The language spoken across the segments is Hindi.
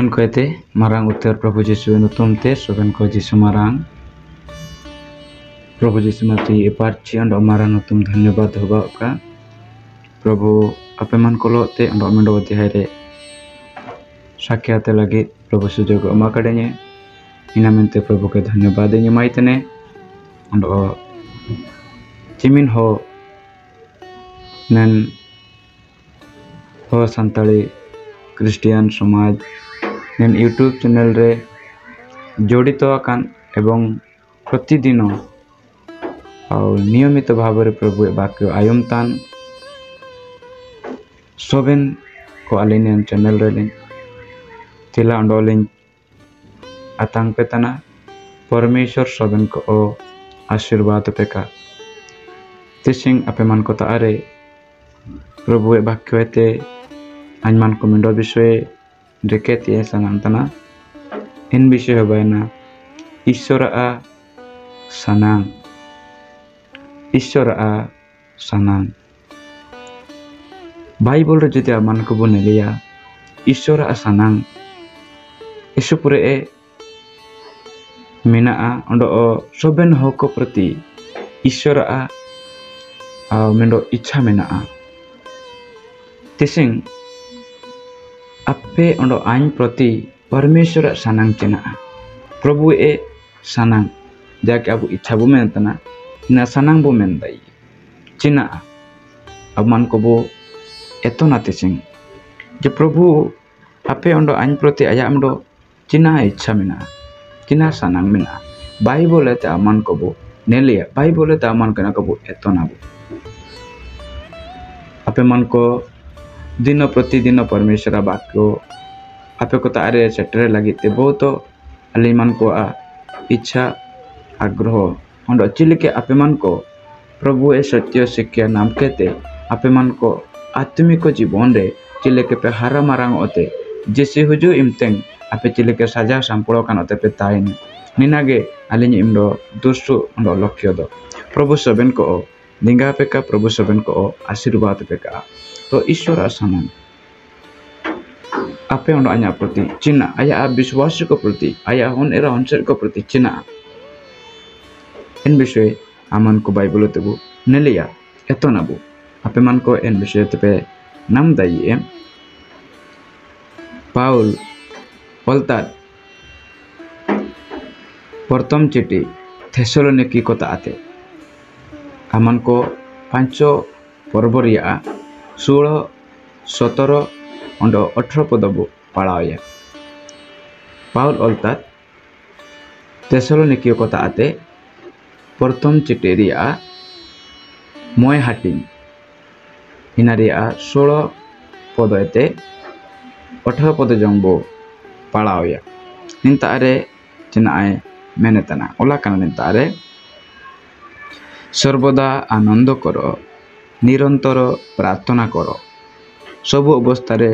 मन कहते मारांग उत्तर प्रभु जीशु नुतुम ते सोबेन को जीशु मारांग प्रभु जीशु माती एपार्ची अंडो मारांग नुतुम धन्यवाद होगा का प्रभु आपे मन को लोते अंडो मेंडो तिहारे साक्याते लगे प्रभु सुजोग अमा कडेने ina mente प्रभु के धन्यवाद nya maitene अंडो चिमिन हो नन हो संताली क्रिस्टियन समाज नेन यूट्यूब चैनल रे जड़ित आकान एवं प्रतिदिन और नियमित भाव रे प्रभु वाक्य आयम तान सोबेन को आलिनियन चैनल रे लिन तिला अंडोलिन आतंक पे तना परमेश्वर सोबेन को आशीर्वाद पे का तिसिंग अपे मन को तारे प्रभु वाक्य ते आजमान को मिंडो विषय रेकेत ये सनांतना इन विषय होबायना ईश्वर आ सनांग बाइबल रे जति आमान को बने लिया ईश्वर आ सनांग इस पुरे ए मेना आ अंडो सोबेन हो को प्रति ईश्वर आ मेंडो इच्छा मेना आ तिसिंग आपे अंडो आइन प्रति परमेश्वर सनांग चेना प्रभु ए सनांग जाके अब इच्छा बो मेनतना ना सनांग बो मेन दाई चिना अब मन को बो एतो ना तिसिंग जे प्रभु आपे अंडो आइन प्रति आया अंडो चिना इच्छा मेना चिना सनांग मेना बाइबल ते अमन को बो नेलिया बाइबल ते अमन कना को बो एतो ना बो आपे मन को दिन प्रतिदिन परमेश्वर वाक्य आपे को तारे सेटरे लगी ते बहुत अली मन को इच्छा आग्रह अंडो चिलिके आपे मन को प्रभु ए सत्य शिक्षा नाम कहते आपे मन को आत्मिक जीवन रे चिलिके पे हारा मारांग ओते जेसे हुजु इमतेंग आपे चिलिके साजा संपलो कान ओते पे ताइन निनागे अलिन इमडो दुसु अंडो लक्ष्य दो प्रभु सबेन को निंगा पे का प्रभु सबेन को आशीर्वाद पे का तो ईश्वर समान आपे अंडो आया प्रति चिन्ह आया विश्वास को प्रति आया हन एरा हंसर को प्रति चिन्ह इन विषय आमन को बाइबल तेबु नेलिया एतो नाबु आपे मन को इन विषय ते नाम दाई एम पाउल पलता प्रथम चिठी थेसलोनिकी को ताते आमन को 5 पर्व रिया 16, 17 और 18 पद पढ़ाया पाउल अलता थेसलोनिकी को ताते प्रथम चिठी रिया मोय हाटिंग इना रिया 16 पद एते 18 पद जंबो पढ़ाया निंतारे चिनाए मेनेतना ओला काना निंतारे सर्वदा आनंद करो निरंतर प्रार्थना करो सब अवस्था रे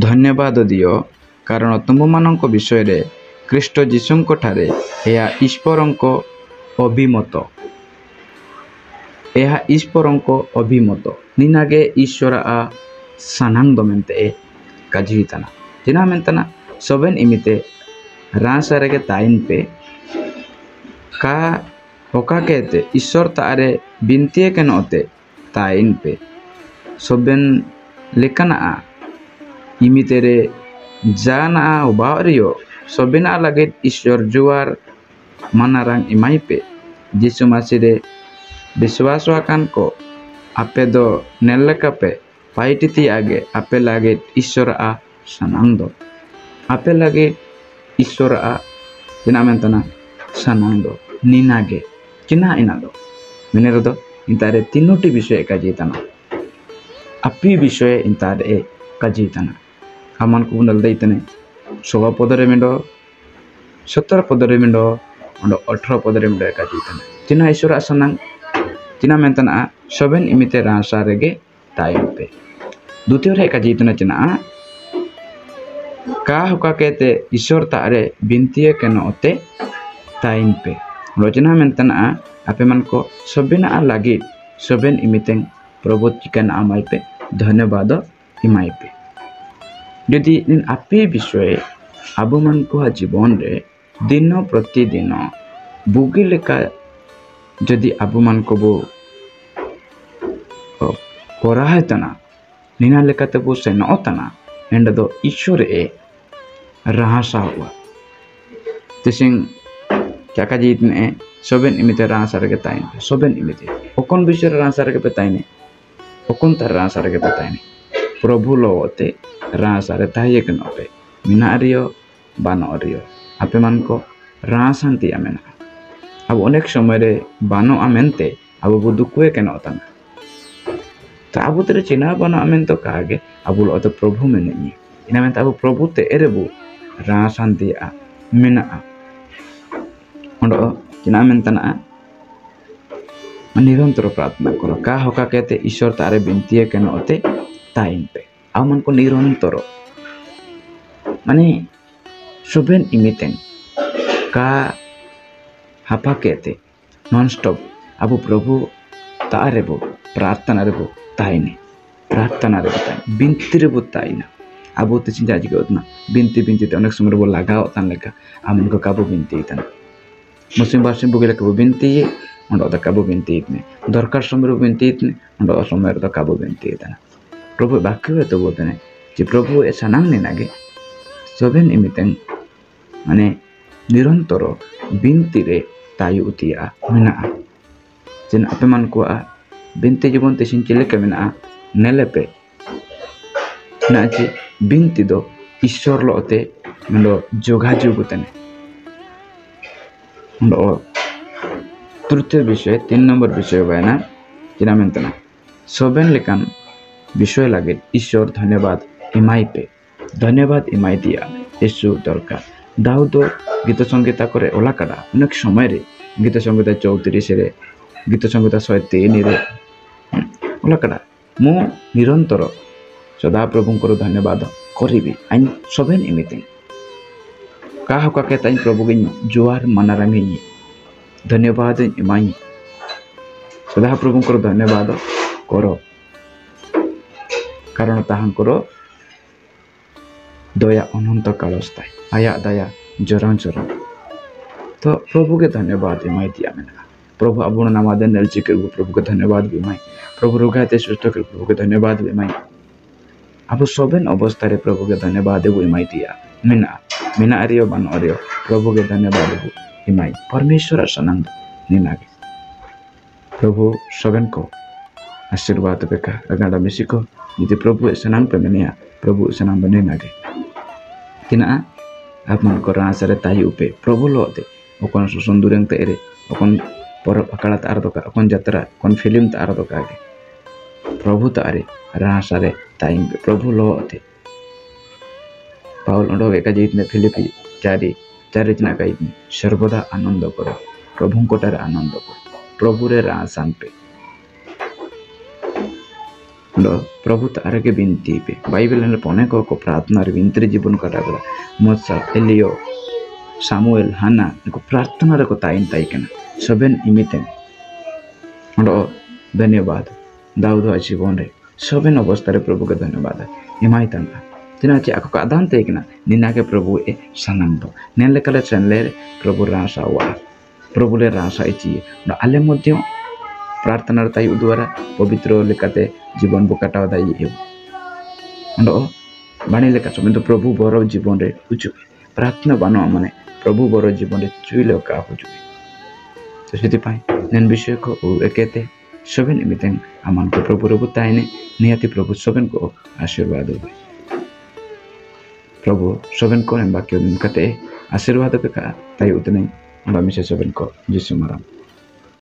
धन्यवाद दियो कारण तुम मानक विषय रे ख्रीष्ट जीशुंक ठारे या ईश्वरंक अभिमत निनागे ईश्वर आ सनांग मेंते काजिताना जिना मेंतना सोबेन इमिते रासारे के ताइन पे का होका कहते ईश्वर तारे बिनती के नोते ताइन पे सोबेन लेकना इमितेरे जाना उबारियो सोबेना लगे ईश्वर जुआर मनारंग इमाई पे जिसु मासिरे विश्वास वाकान को आपे दो नेलका पे पाइटिति आगे आपे लगे ईश्वर आ सनांग दो आपे लगे ईश्वर आ जिना मेंतना सनांग दो निनागे चिना इना दो मेनेर दो इंतारे तीनोटी विषय का जीतना अपी विषय इंतारे का जीतना अमन को नल दैतने 16 पदरे मेंडो 17 पदरे मेंडो और 18 पदरे मेंडो का जीतना चिना ईश्वर असनांग चिना मेंतना सोबेन इमिते रासा रेगे तायम पे द्वितीय रे का जीतना चिना का होका कहते ईश्वर तारे बिनती के नोते ताइन पे रचना मेंतना आपे मन को सोबेना लगी सोबेन इमितें प्रभु चिकन आमाई पे धन्यवाद इमाई पे जदि निन आपे विषय आबो मन को जीवन रे दिन प्रतिदिन बुगी लेका जदि आबो मन को बो करा है तना निना लेकाते बो सेनो तना एंड दो ईश्वर ए राहसा हुआ तिसिंग क्या का जीत ने सोबेन इमिते राहसा रे ताइन सोबेन इमिते ओकन विषय राहसा रे ताइने ओकन तर राहसा रे ताइने प्रभु लोते राहसा रे ताइए के नपे मिना रियो बानो रियो आपे मन को राहसांति आमेना अब अनेक समय रे बानो आमेनते अब बो दुकुए के नताना तो अब तेरे चिना बना अमेन तो कागे अब लो तो प्रभु में नहीं ina men tabu प्रभु ते एरेबु राहसांति आ मिना ओंडो चिना men तना निरंतर प्रार्थना करो का होका कहते ईश्वर तारे बिनती के नते टाइम पे आ मन को निरंतर माने सुबेन इमितें का हापा कहते नॉन स्टॉप अब प्रभु तारेबु प्रार्थना रेबु ताइने प्रार्थना रेबु ताइने बिनती रेबु ताइना अब तो चिंता जी उतना बिनती बिनती अनेक समय वो लगाओ तन लेका आमन को काबू बिनती तन मुस्लिम बासिम बुगे काबू बिनती उंडो द काबू बिनती इतने दरकार समय बिनती इतने उंडो समय द काबू बिनती तन प्रभु वाक्य तो बोलते हैं कि प्रभु ऐसा नाम नहीं नागे सोबेन इमितें माने निरंतर बिनती रे तायु उतिया मिना जिन आपे मन को बिनती जीवन ते सिंचिले के मिना नेलेपे ना जी बिनती दो ईश्वर लोते मंडो जोगाजोग तने मंडो तृतीय विषय 3 नंबर विषय बयाना जिना मेंतना सोबेन लेकान विषय लागे ईश्वर धन्यवाद इमाई पे धन्यवाद इमाई दिया यीशु दरकार दाऊद गीत संगीता करे ओला काडा अनेक समय रे गीत संगीता 34 रे गीत संगीता 103 रे ओला काडा मो निरंतर सदा प्रभु को धन्यवाद करी आइन सोबेन इमिते का होका कहता प्रभु के जुआर मनारंगी धन्यवाद इमाई सदा प्रभु को धन्यवाद करो कारण ताहांकर दया अनंत काल स्थायी आया दया जरा जरा तो प्रभु के धन्यवाद इमाई दिया मैंने प्रभु अब नामादे नलची कर प्रभु के धन्यवाद विमाई प्रभु रुगाते सुस्त कर प्रभु के धन्यवाद विमाई अब सोबेन अवस्था रे प्रभु के धन्यवाद इमाई दिया मिना मिना अरियो बन अरियो प्रभु के धन्यवाद इमाई परमेश्वर सनंद निनागे प्रभु सोबेन को आशीर्वाद बेका अगाडा मिसिको यदि प्रभु सनंग पे मिनिया प्रभु सनंग बने नागे किना आप मन को रासरे ताई उपे प्रभु लोते ओकन सुसुंदुरंग तेरे ओकन पर अकाला तार दोका ओकन यात्रा कोन फिल्म तार दोका के प्रभु तारे रासरे ताई प्रभु लोते पाउल अंडो एका जितने फिलिपी 4 जना का इतने सर्वदा आनंद करो प्रभु कोटारे आनंद करो प्रभु रे रासान पे प्रभु तारे के बिनती पे बाइबल ने पने को प्रार्थना रे बिनती जीवन कटागला मोसा एलियो सामुएल हाना को प्रार्थना रे को ताइन ताई केना सोबेन इमिते अंडो धन्यवाद दाऊद जीवन रे सोबेन अवस्था रे प्रभु के धन्यवाद इमाई तंगा तिना चे आको आदान तेकना निना के प्रभु ए सनंदो नेले कले चनले प्रभु रासा वा प्रभु ले रासा इची आले मध्य प्रार्थना ताई द्वारा पवित्र लेकाते जीवन बुकाटा दाई ए अंडो बाणी लेका समेत प्रभु बर जीवन रे उचु प्रार्थना बानो माने प्रभु बर जीवन रे चुइले का हुजु तो सेति पाई नेन विषय को एकेते सोबेन इमितें आमान को प्रभु रबु ताइने नियति प्रभु सोबेन को आशीर्वाद हो प्रभु सोबेन को बाक्य दिन कते आशीर्वाद पे का ताई उतने हम मिसे सोबेन को जिसु मराम